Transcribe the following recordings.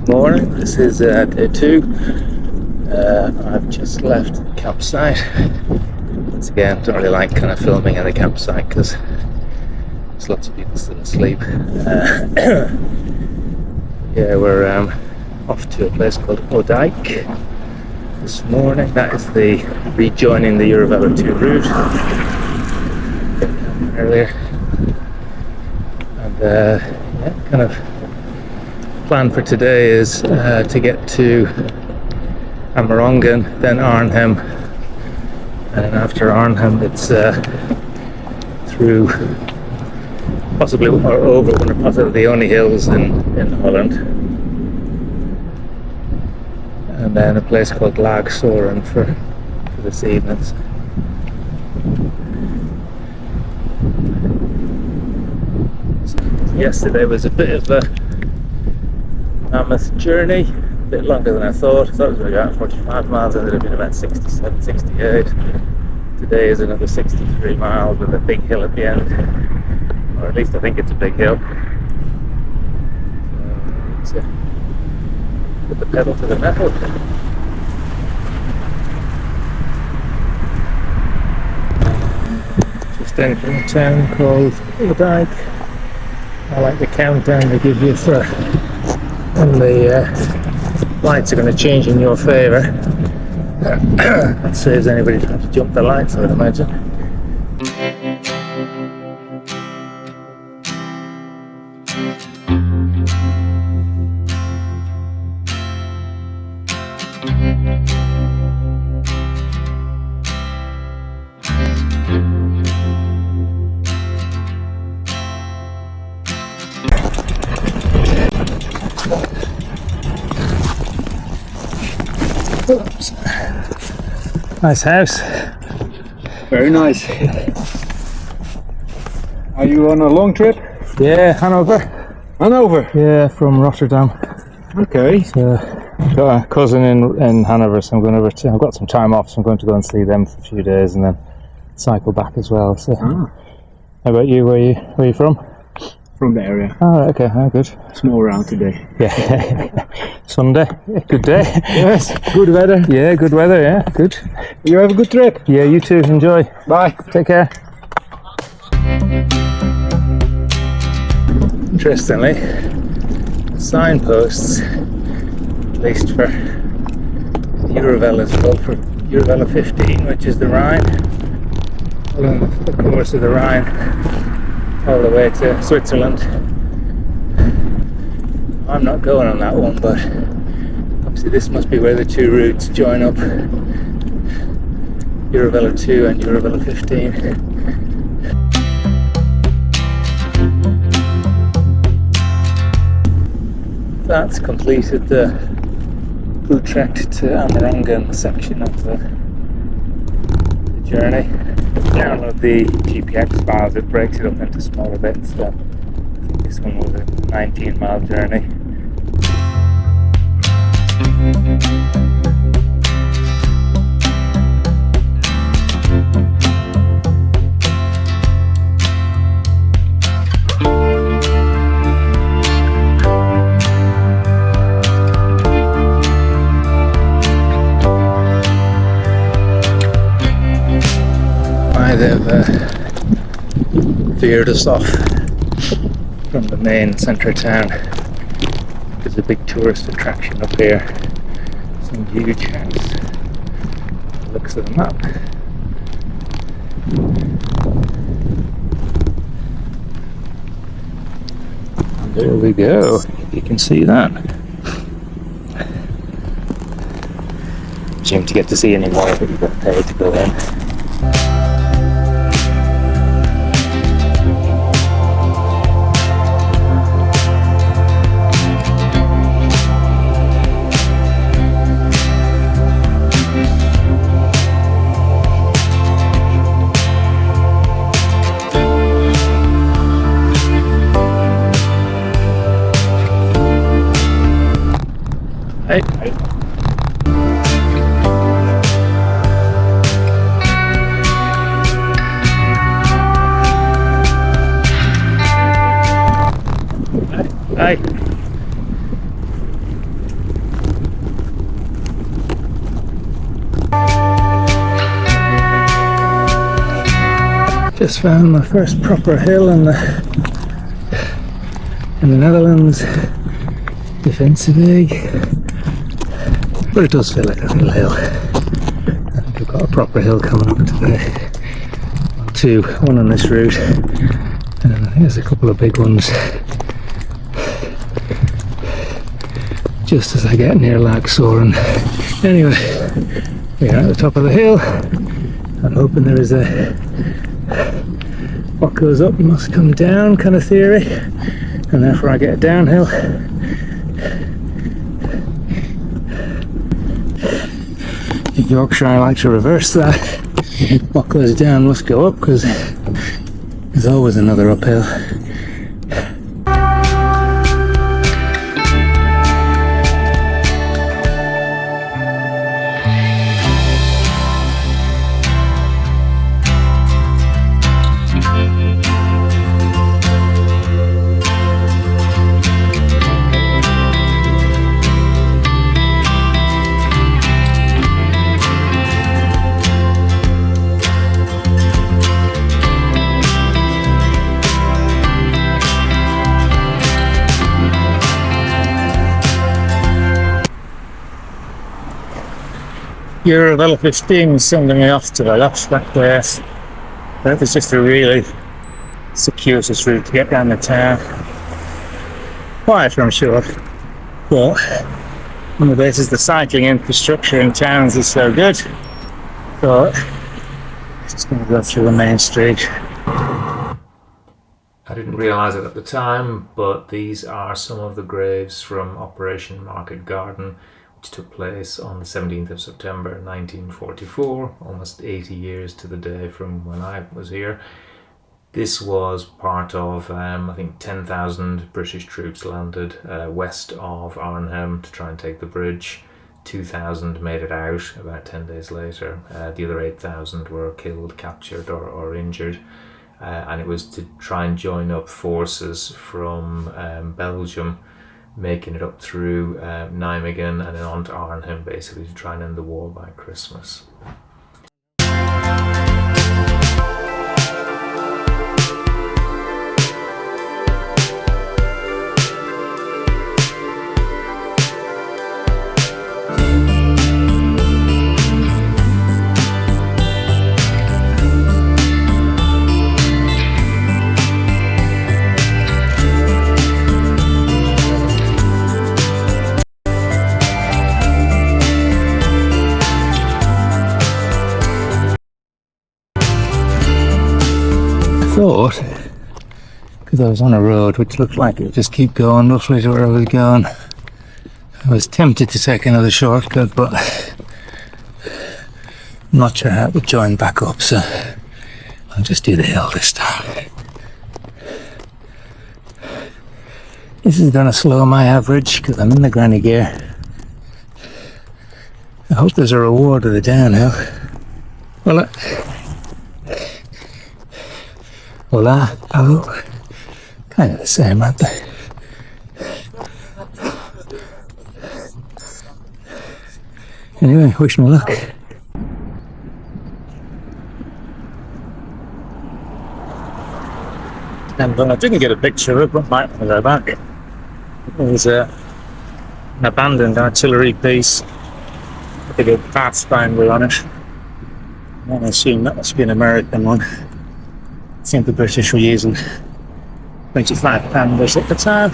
Good morning, this is day 2. I've just left the campsite. Once again, don't really like kind of filming in the campsite because there's lots of people still asleep. Yeah, we're off to a place called Odijk this morning. That is the rejoining the Eurovelo 2 route earlier. And yeah, kind of plan for today is to get to Amerongen, then Arnhem, and after Arnhem it's through possibly or over one of possibly the only hills in Holland, and then a place called Laag Soeren for this evening. So yesterday was a bit of a mammoth journey, a bit longer than I thought. I thought it was about 45 miles, ended up being about 67, 68. Today is another 63 miles with a big hill at the end, or at least I think it's a big hill. So put the pedal to the metal. Just entering a town called Odijk. I like the countdown they give you for when the lights are going to change in your favour. That saves anybody trying to jump the lights, I would imagine. Oops. Nice house. Very nice. Are you on a long trip? Yeah, Hannover. Hannover? Yeah, from Rotterdam. Okay. So, I've got a cousin in Hannover, so I'm going over to. I've got some time off, so I'm going to go and see them for a few days and then cycle back as well. So, how about you? Where are you from? From the area. Oh, okay, oh, good. Small round today. Yeah. Sunday, good day. Yes, good weather. Yeah, good weather, yeah, good. You have a good trip. Yeah, you too, enjoy. Bye. Take care. Interestingly, signposts, at least for Eurovelo as well, for Eurovelo 15, which is the Rhine, along the course of the Rhine, all the way to Switzerland. I'm not going on that one, but obviously this must be where the two routes join up, Eurovelo 2 and Eurovelo 15. That's completed the Utrecht to Amerongen section of the journey. Download the GPX files, it breaks it up into smaller bits. So I think this one was a 19-mile journey. They've veered us off from the main centre of town. There's a big tourist attraction up here. Some huge house. It looks at the map. And there we go. You can see that. Shame to get to see any more, but you've got to pay to go in. Hey. Hi. Just found my first proper hill in the Netherlands. Defensively, but it does feel like a real hill. I think we've got a proper hill coming up today. Well, two, one on this route, and then I think there's a couple of big ones just as I get near Laag Soeren. Anyway, we're at the top of the hill. I'm hoping there is a what goes up must come down kind of theory, and therefore I get a downhill. In Yorkshire I like to reverse that. What goes down must go up, because there's always another uphill. Eurovelo 15 was sending me off to the left back there. That was just a really circuitous route to get down the town. Quieter, I'm sure, but on the basis the cycling infrastructure in towns is so good, but just going to go through the main street. I didn't realise it at the time, but these are some of the graves from Operation Market Garden, which took place on the 17th of September 1944, almost 80 years to the day from when I was here. This was part of, I think, 10,000 British troops landed west of Arnhem to try and take the bridge. 2,000 made it out about 10 days later. The other 8,000 were killed, captured or injured. And it was to try and join up forces from Belgium, making it up through Nijmegen and then on to Arnhem, basically to try and end the war by Christmas. Thought, because I was on a road which looked like it would just keep going roughly to where I was going, I was tempted to take another shortcut, but I'm not sure how it would join back up, so I'll just do the hill this time. This is going to slow my average because I'm in the granny gear. I hope there's a reward of the downhill. Well, Hola, oh, kind of the same, aren't they? Anyway, wish me luck. And I didn't get a picture of it, but might want to go back. There's an abandoned artillery piece with a good pathfinder on it. I assume that must be an American one. I think the British were using 25 pounders at the time.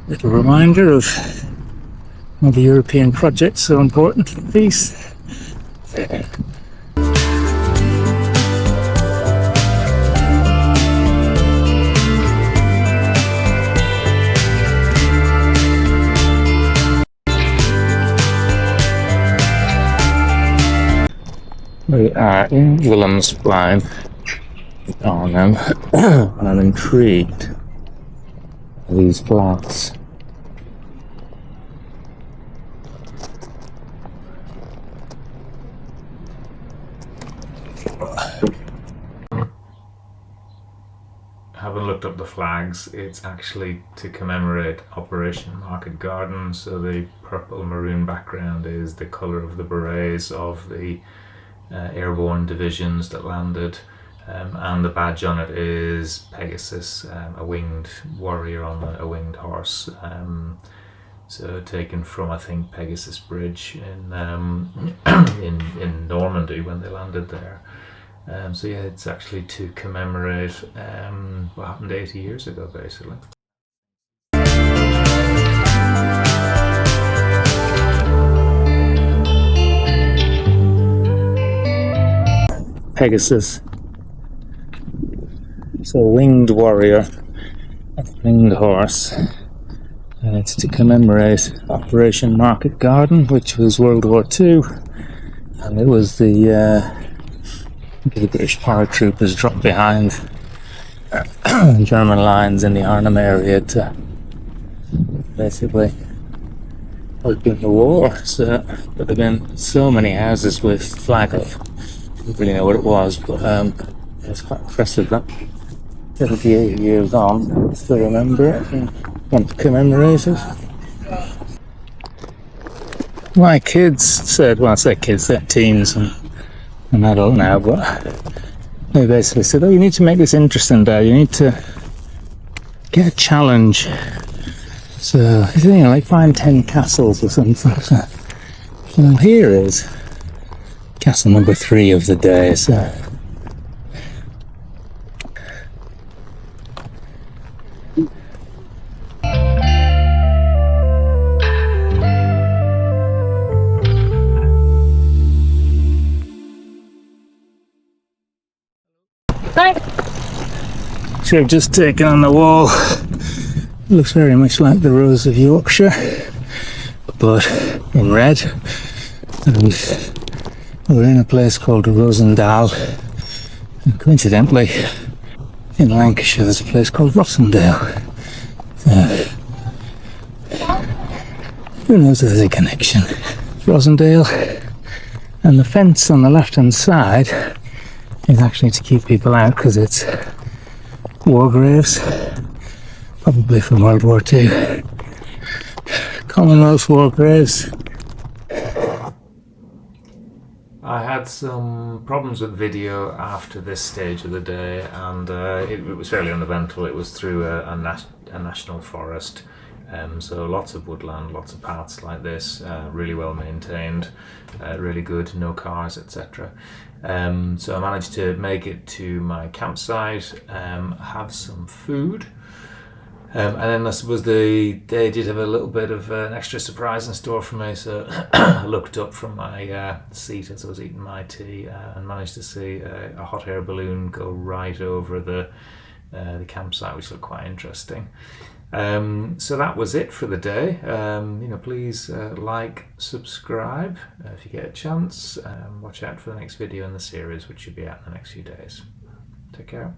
Little reminder of why the European project's so important for peace. We are in Willemsplein, Arnhem, and I'm intrigued by these flats. having looked up the flags, it's actually to commemorate Operation Market Garden. So the purple maroon background is the colour of the berets of the airborne divisions that landed, and the badge on it is Pegasus, a winged warrior on a winged horse. So taken from, I think, Pegasus Bridge in in Normandy when they landed there. So yeah, it's actually to commemorate what happened 80 years ago, basically. Pegasus. So winged warrior, a winged horse. And it's to commemorate Operation Market Garden, which was World War II. And it was the British paratroopers dropped behind German lines in the Arnhem area to basically help in the war. So there have been so many houses with flag up. I don't really know what it was, but it was quite impressive that 78 years on, I still remember it and want to commemorate it. My kids said, well, I say kids, they're teens and I'm adult now, but they basically said, oh, you need to make this interesting, Dad, you need to get a challenge. So, you know, like find 10 castles or something. Well, here is castle number 3 of the day, so. Which I've just taken on the wall. It looks very much like the Rose of Yorkshire, but in red. And we're in a place called Rosendal, and coincidentally in Lancashire there's a place called Rossendale. Who knows if there's a connection? Rosendale, and the fence on the left hand side is actually to keep people out because it's war graves, probably from World War II. Commonwealth war graves. I had some problems with video after this stage of the day, and it was fairly uneventful. It was through a national forest, so lots of woodland, lots of paths like this, really well maintained, really good, no cars, etc. So I managed to make it to my campsite, have some food, and then I suppose the day did have a little bit of an extra surprise in store for me. So I looked up from my seat as I was eating my tea and managed to see a hot air balloon go right over the campsite, which looked quite interesting. So that was it for the day. Please like, subscribe if you get a chance. Watch out for the next video in the series, which should be out in the next few days. Take care.